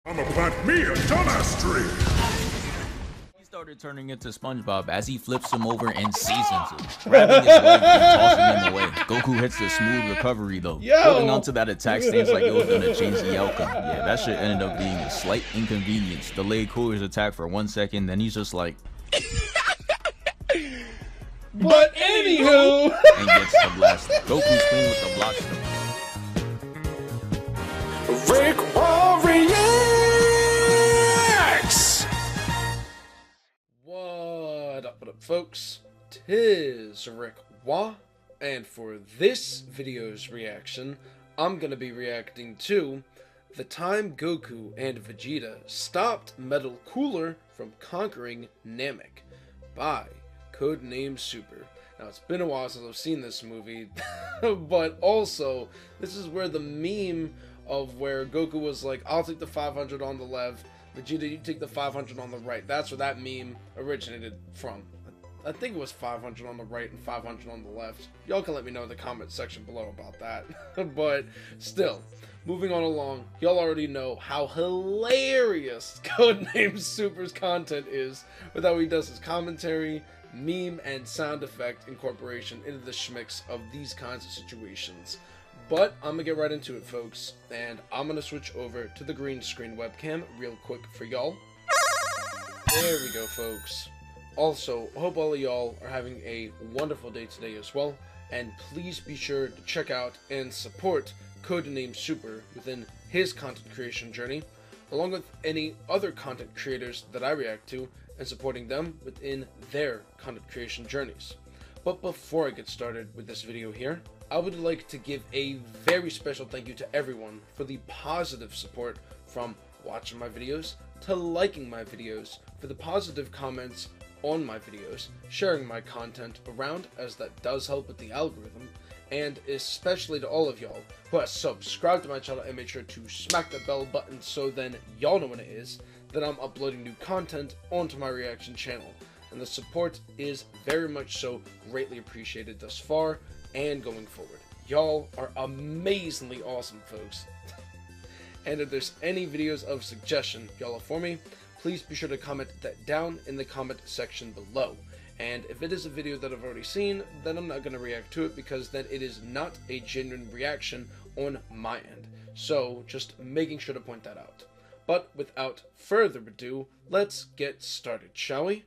I'ma plant me a dumbass tree! He started turning into SpongeBob as he flips him over and seasons him, grabbing his leg and tossing him away. Goku hits a smooth recovery though, holding onto that attack stance like it was gonna change the outcome. Yeah, that shit ended up being a slight inconvenience. Delayed Cooler's attack for 1 second, then he's just like... But anywho... and gets the blast. Goku's clean with the blocks though. RickWa Reacts! What up, folks? Tis RickWa, and for this video's reaction, I'm gonna be reacting to the time Goku and Vegeta stopped Metal Cooler from conquering Namek by Codenamesuper. Now, it's been a while since I've seen this movie, but also, this is where the meme of where Goku was like, I'll take the 500 on the left, Vegeta, you take the 500 on the right. That's where that meme originated from. I think it was 500 on the right and 500 on the left. Y'all can let me know in the comment section below about that. But still, moving on along, y'all already know how hilarious Codenamesuper's content is with how he does his commentary, meme, and sound effect incorporation into the schmicks of these kinds of situations. But I'm gonna get right into it, folks, and I'm gonna switch over to the green screen webcam real quick for y'all. There we go, folks. Also, hope all of y'all are having a wonderful day today as well, and please be sure to check out and support Codenamesuper within his content creation journey, along with any other content creators that I react to, and supporting them within their content creation journeys. But before I get started with this video here, I would like to give a very special thank you to everyone for the positive support from watching my videos to liking my videos, for the positive comments on my videos, sharing my content around, as that does help with the algorithm, and especially to all of y'all who have subscribed to my channel and made sure to smack the bell button so then y'all know when it is that I'm uploading new content onto my reaction channel. And the support is very much so greatly appreciated thus far and going forward. Y'all are amazingly awesome, folks. And if there's any videos of suggestion y'all have for me, please be sure to comment that down in the comment section below. And if it is a video that I've already seen, then I'm not going to react to it, because then it is not a genuine reaction on my end. So just making sure to point that out. But without further ado, let's get started, shall we?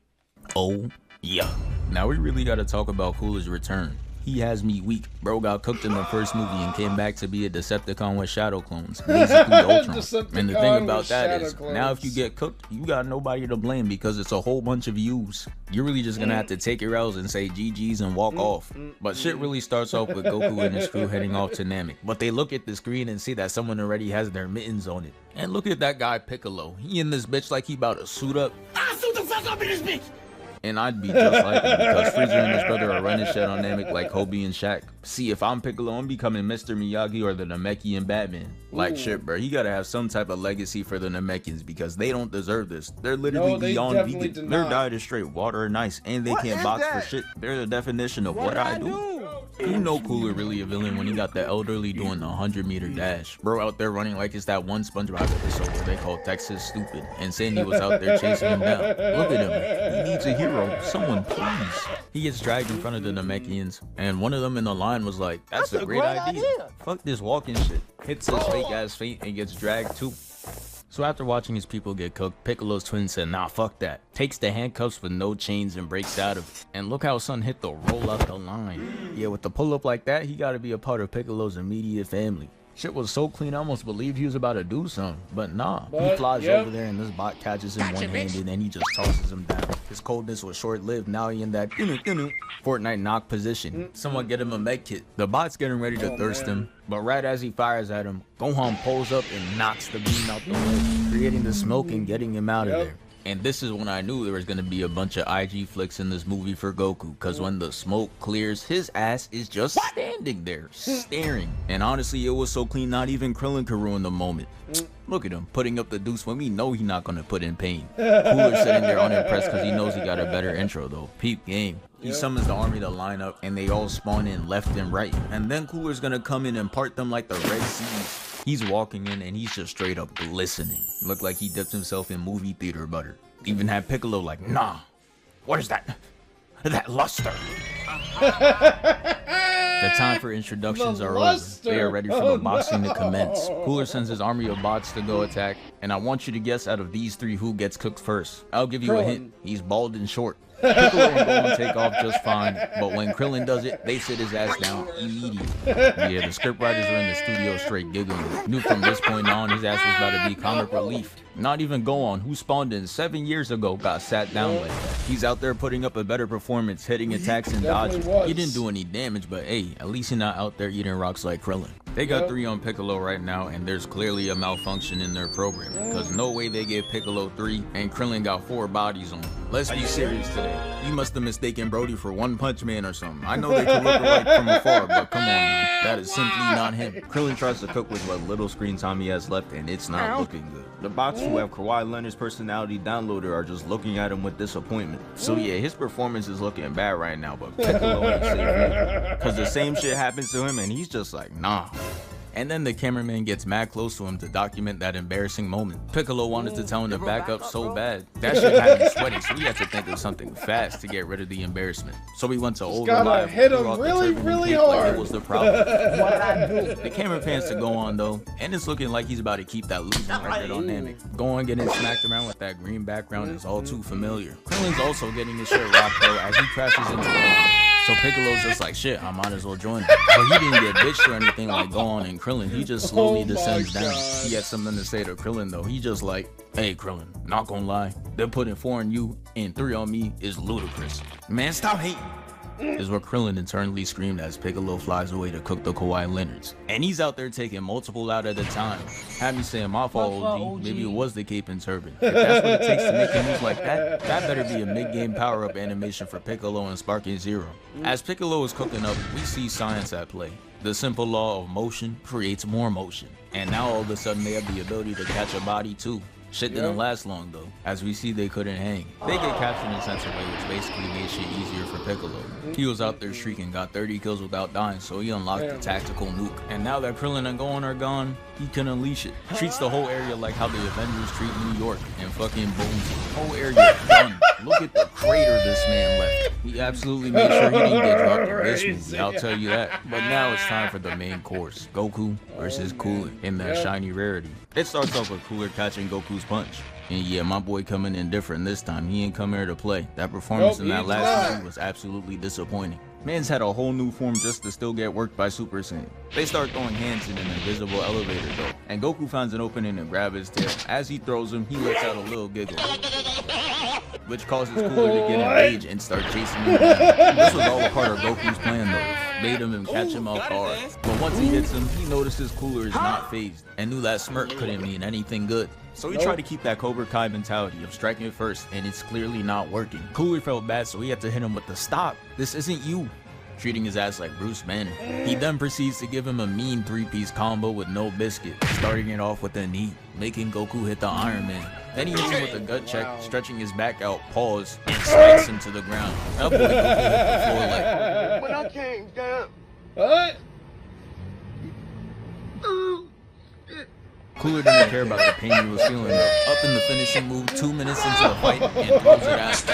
Oh yeah, now we really gotta talk about Cooler's return. He has me weak. Bro got cooked in the first movie and came back to be a Decepticon with shadow clones, basically Ultron. And the thing about that is, now if you get cooked, you got nobody to blame, because it's a whole bunch of yous. You're really just gonna have to take your L's and say GG's and walk off. But shit really starts off with Goku and his crew heading off to Namek. But they look at the screen and see that someone already has their mittens on it. And look at that guy Piccolo. He in this bitch like he about to suit up. I'll suit the fuck up in this bitch! And I'd be just like him, because Frieza and his brother are running shit on Namek like Kobe and Shaq. See, if I'm Piccolo, I'm becoming Mr. Miyagi or the Namekian Batman. Like, shit, bro, he gotta have some type of legacy for the Namekians, because they don't deserve this. They're literally beyond vegan. Their diet is straight water and ice, and they can't box for shit. They're the definition of what I do. You know Cooler really a villain when he got the elderly doing the 100-meter dash. Bro out there running like it's that one SpongeBob episode where they call Texas stupid, and Sandy was out there chasing him down. Look at him. He needs a hero. Someone please. He gets dragged in front of the Namekians, and one of them in the line was like, that's a great idea. Fuck this walking shit. Hits his fake ass feet and gets dragged too. So after watching his people get cooked, Piccolo's twin said, nah, fuck that. Takes the handcuffs with no chains and breaks out of it. And look how Son hit the roll out the line. Yeah, with the pull up like that, he gotta be a part of Piccolo's immediate family. Shit was so clean, I almost believed he was about to do something. But nah, he flies over there and this bot catches him one-handed and he just tosses him down. His coldness was short-lived. Now he in that Fortnite knock position. Someone get him a med kit. The bot's getting ready to thirst him. But right as he fires at him, Gohan pulls up and knocks the beam out the way, creating the smoke and getting him out of there. And this is when I knew there was going to be a bunch of IG flicks in this movie for Goku, because when the smoke clears, his ass is just standing there, staring. And honestly, it was so clean, not even Krillin could ruin the moment. Look at him, putting up the deuce when we know he's not going to put in pain. Cooler's sitting there unimpressed because he knows he got a better intro though. Peep game. He summons the army to line up, and they all spawn in left and right. And then Cooler's going to come in and part them like the Red Seas. He's walking in and he's just straight up glistening. Looked like he dipped himself in movie theater butter. Even had Piccolo like, nah, what is that? That luster. The time for introductions are over. They are ready for the boxing to commence. Cooler sends his army of bots to go attack, and I want you to guess out of these three who gets cooked first. I'll give you a hint. He's bald and short. Piccolo and Gohan take off just fine, but when Krillin does it, they sit his ass down immediately. Yeah, the scriptwriters are in the studio straight giggling. Knew from this point on his ass was about to be comic relief. Not even Gohan, who spawned in 7 years ago, got sat down like that. He's out there putting up a better performance, hitting attacks and dodging. He didn't do any damage, but hey, at least he's not out there eating rocks like Krillin. They got 3 on Piccolo right now, and there's clearly a malfunction in their programming, because no way they gave Piccolo 3 and Krillin got 4 bodies on him. Let's be serious today. You must have mistaken Brody for One Punch Man or something. I know they could look alike from afar, but come on, man. That is simply not him. Krillin tries to cook with what little screen time he has left, and it's not looking good. The bots who have Kawhi Leonard's personality downloaded are just looking at him with disappointment. So yeah, his performance is looking bad right now, but Piccolo ain't safe. Because the same shit happens to him, and he's just like, nah. And then the cameraman gets mad close to him to document that embarrassing moment. Piccolo wanted to tell him to back up so bad. That shit had him sweating, so he had to think of something fast to get rid of the embarrassment. So he went to overlive, hit him really hard. Like it was the problem. The camera pans to Gohan though, and it's looking like he's about to keep that losing record on Namek. Gohan getting smacked around with that green background is all too familiar. Krillin's also getting his shit rocked though as he crashes into Gohan. So Piccolo's just like, shit, I might as well join him. But he didn't get bitched or anything like Gohan and Krillin. He just slowly descends down. He had something to say to Krillin though. He just like, hey Krillin, not gonna lie, they're putting 4 on you and 3 on me is ludicrous. Man, stop hating. Is what Krillin internally screamed as Piccolo flies away to cook the Kawhi Leonards. And he's out there taking multiple out at a time. Had me saying my fault, OG. Maybe it was the cape and turban. If that's what it takes to make him move like that, that better be a mid-game power-up animation for Piccolo and Sparking Zero. As Piccolo is cooking up, we see science at play. The simple law of motion creates more motion. And now all of a sudden they have the ability to catch a body too. Shit didn't last long though. As we see, they couldn't hang. They get captured in Sensor Way, which basically made shit easier for Piccolo. He was out there streaking, got 30 kills without dying, so he unlocked the tactical nuke. And now that Krillin and Gohan are gone, he can unleash it. Treats the whole area like how the Avengers treat New York, and fucking booms it. Whole area done. Look at the crater this man left. He absolutely made sure he didn't get dropped in this movie, I'll tell you that. But now it's time for the main course. Goku versus Cooler in that shiny rarity. It starts off with Cooler catching Goku's punch. And yeah, my boy coming in different this time. He ain't come here to play. That performance in that last movie was absolutely disappointing. Man's had a whole new form just to still get worked by Super Saiyan. They start throwing hands in an invisible elevator though, and Goku finds an opening to grab his tail. As he throws him, he lets out a little giggle, which causes Cooler to get enraged and start chasing him down. This was all a part of Goku's plan though. Made him and catch him off guard. But once he hits him, he notices Cooler is not phased and knew that smirk couldn't mean anything good. So he tried to keep that Cobra Kai mentality of striking it first, and it's clearly not working. Cooler felt bad, so he had to hit him with the stop. This isn't you. Treating his ass like Bruce Banner. He then proceeds to give him a mean 3-piece combo with no biscuit, starting it off with a knee, making Goku hit the Iron Man. Then he hits him with a gut check, stretching his back out, pause, and smacks him to the ground. That boy Goku hit the floor like... When I came down. What? Cooler didn't care about the pain he was feeling though. Up in the finishing move 2 minutes into the fight and throws it out.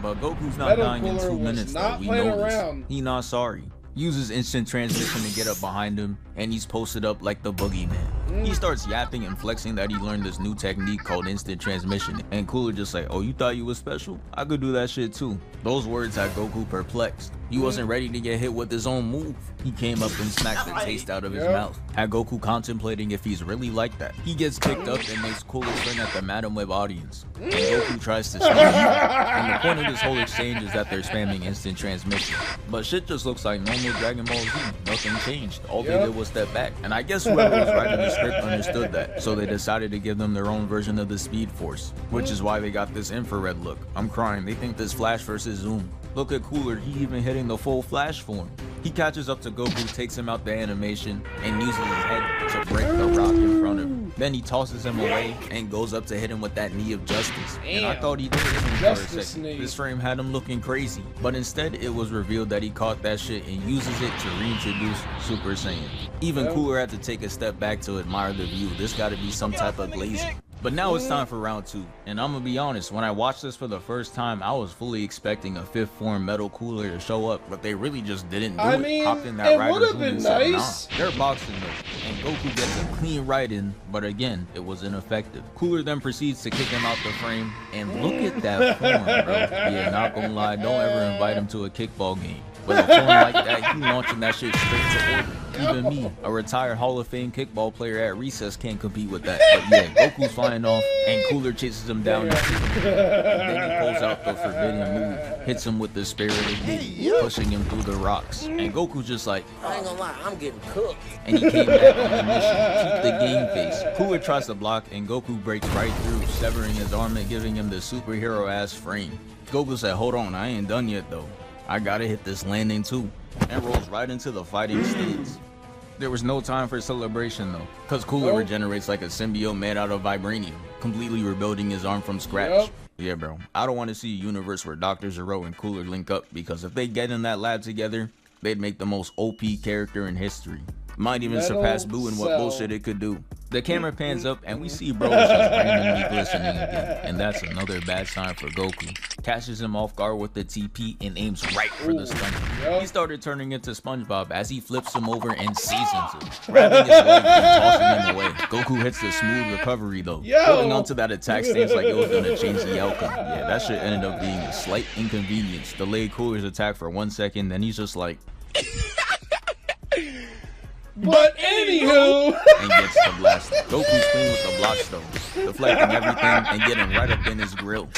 But Goku's not dying in 2 minutes though, we know this. He not sorry. Uses instant transmission to get up behind him, and he's posted up like the boogeyman. He starts yapping and flexing that he learned this new technique called instant transmission, and Cooler just like, oh, you thought you was special? I could do that shit too. Those words had Goku perplexed. He wasn't ready to get hit with his own move. He came up and smacked the taste out of his mouth. Had Goku contemplating if he's really like that. He gets kicked up and makes Cooler swing at the Madam Web audience. And Goku tries to smash him. And the point of this whole exchange is that they're spamming instant transmission. But shit just looks like normal Dragon Ball Z. Nothing changed. All they did was step back. And I guess whoever was writing the script understood that. So they decided to give them their own version of the Speed Force. Which is why they got this infrared look. I'm crying. They think this Flash versus Zoom. Look at Cooler, he even hitting the full Flash form. He catches up to Goku, takes him out the animation, and uses his head to break the rock in front of him. Then he tosses him away and goes up to hit him with that knee of justice. And I Damn. thought he did hit him for a Justice second. knee. This frame had him looking crazy. But instead, it was revealed that he caught that shit and uses it to reintroduce Super Saiyan. Even Cooler had to take a step back to admire the view. This gotta be some type of glazing. But now it's time for round 2, and I'm gonna be honest, when I watched this for the first time, I was fully expecting a 5th form Metal Cooler to show up, but they really just didn't do I it. mean, Hopped in that it Rider would've Zoom been and said, nice. Nah, they're boxing though, and Goku gets a clean right in, but again, it was ineffective. Cooler then proceeds to kick him out the frame, and look at that form, bro. Yeah, not gonna lie, don't ever invite him to a kickball game. With a form like that, he launching that shit straight to order. Even me, a retired Hall of Fame kickball player at recess, can't compete with that. But yeah, Goku's flying off, and Cooler chases him down. And then he pulls out the forbidden move, hits him with the spirit of Diddy, pushing him through the rocks. And Goku's just like, I ain't gonna lie, I'm getting cooked. and he came back on the mission, keep the game face. Cooler tries to block, and Goku breaks right through, severing his arm and giving him the superhero-ass frame. Goku said, hold on, I ain't done yet though. I gotta hit this landing too, and rolls right into the fighting stance. There was no time for celebration though, cause Cooler regenerates like a symbiote made out of vibranium, completely rebuilding his arm from scratch. Yeah, bro, I don't want to see a universe where Dr. Zero and Cooler link up, because if they get in that lab together, they'd make the most OP character in history. Might even surpass Boo in what bullshit it could do. The camera pans up and we see Bro just randomly glistening again, and that's another bad sign for Goku. Catches him off guard with the TP and aims right for the stomach. He started turning into SpongeBob as he flips him over and seasons him, grabbing his leg and tossing him away. Goku hits the smooth recovery though, holding onto that attack stance like it was gonna change the outcome. Yeah, that shit ended up being a slight inconvenience. Delayed Cooler's attack for 1 second, then he's just like, but anywho, and gets the blast. Goku's clean with the blocks though, deflecting everything and getting right up in his grill.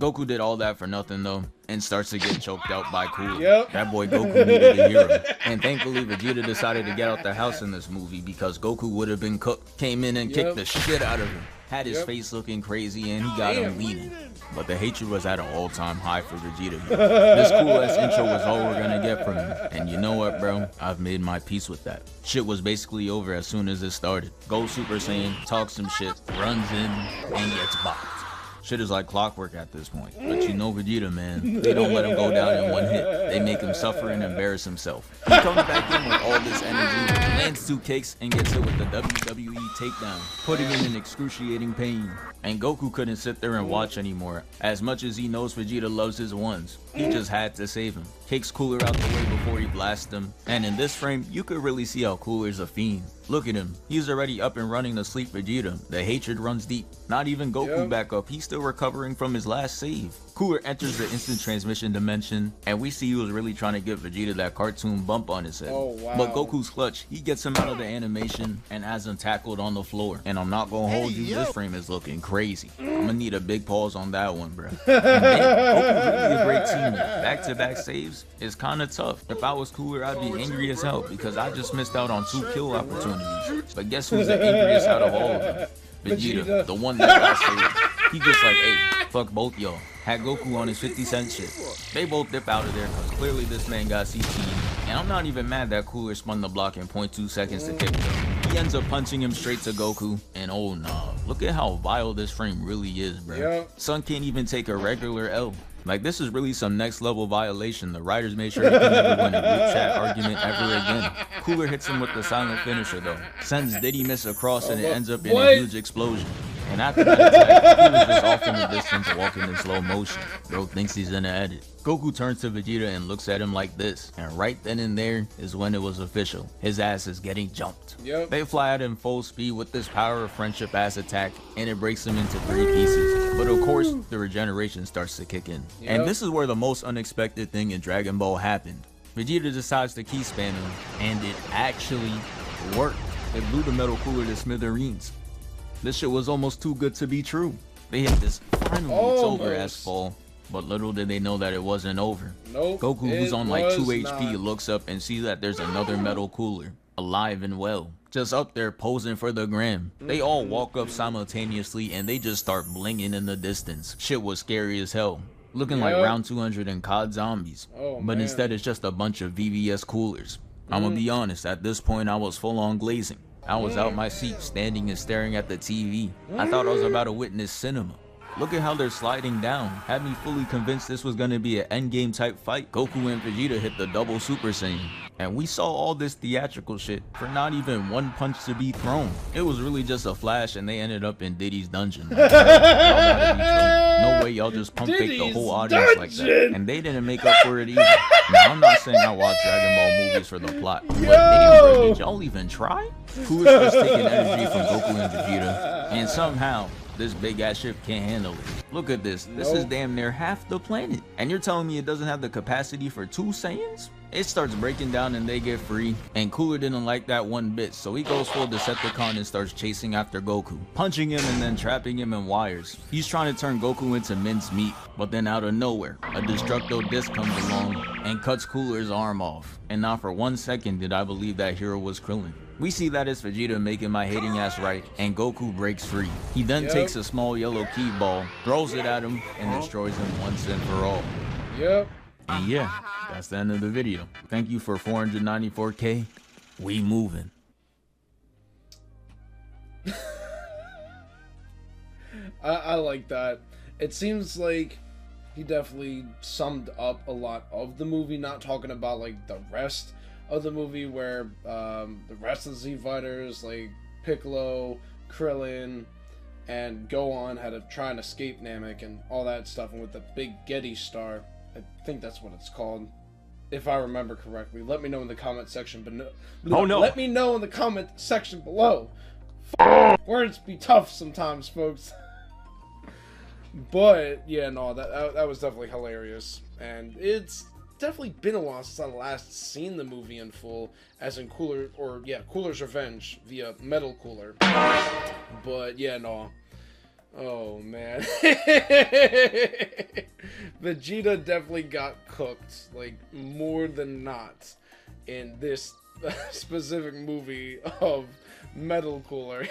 Goku did all that for nothing though, and starts to get choked out by Cooler. That boy Goku needed a hero. And thankfully Vegeta decided to get out the house in this movie, because Goku would have been cooked. Came in and kicked the shit out of him. Had his face looking crazy and he got him leaning. But the hatred was at an all-time high for Vegeta. This cool-ass intro was all we're gonna get from him. And you know what, bro? I've made my peace with that. Shit was basically over as soon as it started. Goes Super Saiyan, talks some shit, runs in, and gets bopped. Shit is like clockwork at this point. But you know Vegeta, man. They don't let him go down in one hit. They make him suffer and embarrass himself. He comes back in with all this energy, lands 2 kicks, and gets hit with the WWE takedown, putting him in excruciating pain. And Goku couldn't sit there and watch anymore. As much as he knows Vegeta loves his ones, he just had to save him. Kicks Cooler out the way before he blasts him. And in this frame, you could really see how Cooler's a fiend. Look at him. He's already up and running to sleep Vegeta. The hatred runs deep. Not even Goku back up. He's still recovering from his last save. Cooler enters the instant transmission dimension, and we see he was really trying to give Vegeta that cartoon bump on his head. But Goku's clutch. He gets him out of the animation and has him tackled on the floor. And I'm not gonna hold you, this frame is looking crazy. I'm gonna need a big pause on that one, bro. And then, Goku's really a great teammate. Back-to-back saves is kinda tough. If I was Cooler, I'd be angry as hell, because I just missed out on 2 kill opportunities. But guess who's the angriest out of all of them? Vegeta, the one that got saved. He just like, hey, fuck both y'all. Had Goku on his 50-cent shit. They both dip out of there because clearly this man got CT. And I'm not even mad that Cooler spun the block in 0.2 seconds to kick him. He ends up punching him straight to Goku. And oh nah, look at how vile this frame really is, bro. Son can't even take a regular L. Like, this is really some next level violation. The writers made sure he can never win a group chat argument ever again. Cooler hits him with the silent finisher though. Sends Diddy miss across and it ends up in a huge explosion. And after that attack, he was just off in the distance walking in slow motion. Bro thinks he's in the edit. Goku turns to Vegeta and looks at him like this. And right then and there is when it was official. His ass is getting jumped. They fly at him full speed with this power of friendship ass attack, and it breaks him into 3 pieces. But of course, the regeneration starts to kick in. And this is where the most unexpected thing in Dragon Ball happened. Vegeta decides to key spam him, and it actually worked. It blew the Metal Cooler to smithereens. This shit was almost too good to be true. They hit this finally it's over ass fall, but little did they know that it wasn't over. Goku, who's on like 2 HP, looks up and sees that there's another Metal Cooler, alive and well, just up there posing for the gram. They all walk up simultaneously and they just start blinging in the distance. Shit was scary as hell. Looking like round 200 in COD Zombies, but instead it's just a bunch of VVS coolers. I'm gonna be honest, at this point I was full on glazing. I was out my seat, standing and staring at the TV. I thought I was about to witness cinema. Look at how they're sliding down. Had me fully convinced this was gonna be an endgame type fight. Goku and Vegeta hit the double Super Saiyan. And we saw all this theatrical shit for not even one punch to be thrown. It was really just a flash and they ended up in Diddy's dungeon. Like, no way y'all just pump fake the whole audience like that. And they didn't make up for it either. Now I'm not saying I watch Dragon Ball movies for the plot, but damn bro, did y'all even try? Who is just taking energy from Goku and Vegeta? And somehow, this big ass ship can't handle it. Look at this. This is damn near half the planet. And you're telling me it doesn't have the capacity for 2 Saiyans? It starts breaking down and they get free. And Cooler didn't like that one bit, so he goes full Decepticon and starts chasing after Goku, punching him and then trapping him in wires. He's trying to turn Goku into minced meat, but then out of nowhere, a Destructo Disc comes along and cuts Cooler's arm off. And not for 1 second did I believe that hero was Krillin. We see that as Vegeta making my hating ass right, and Goku breaks free. He then takes a small yellow key ball, throws it at him, and destroys him once and for all. And yeah, that's the end of the video. Thank you for 494K. We moving. I like that. It seems like he definitely summed up a lot of the movie, not talking about like the rest of the movie where the rest of the Z Fighters like Piccolo, Krillin, and Gohan had to try and escape Namek and all that stuff, and with the big Getty star, I think that's what it's called, if I remember correctly. Let me know in the comment section let me know in the comment section below. Words be tough sometimes, folks. But yeah, no, that was definitely hilarious, and it's definitely been a while since I last seen the movie in full, as in Cooler's Revenge via Metal Cooler. But yeah, no. Oh man. Vegeta definitely got cooked, like, more than not in this specific movie of Metal Cooler.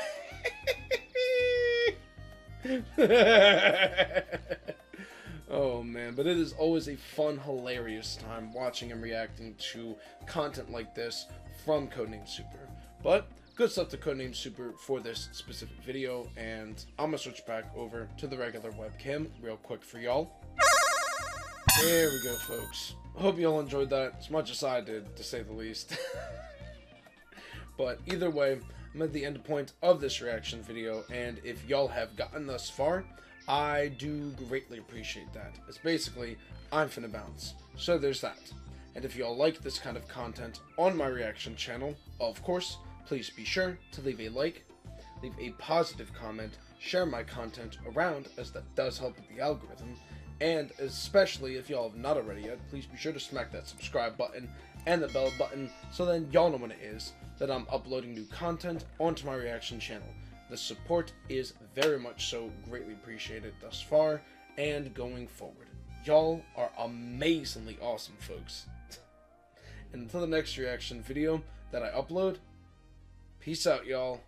Oh man, but it is always a fun, hilarious time watching and reacting to content like this from Codenamesuper. But good stuff to Codenamesuper for this specific video, and I'm gonna switch back over to the regular webcam real quick for y'all. There we go, folks. I hope y'all enjoyed that as much as I did, to say the least. But either way, I'm at the end point of this reaction video, and if y'all have gotten thus far, I do greatly appreciate that. It's basically, I'm finna bounce. So there's that. And if y'all like this kind of content on my reaction channel, of course, please be sure to leave a like, leave a positive comment, share my content around, as that does help with the algorithm, and especially if y'all have not already yet, please be sure to smack that subscribe button and the bell button so then y'all know when it is that I'm uploading new content onto my reaction channel. The support is very much so greatly appreciated thus far and going forward. Y'all are amazingly awesome, folks. And until the next reaction video that I upload, peace out, y'all.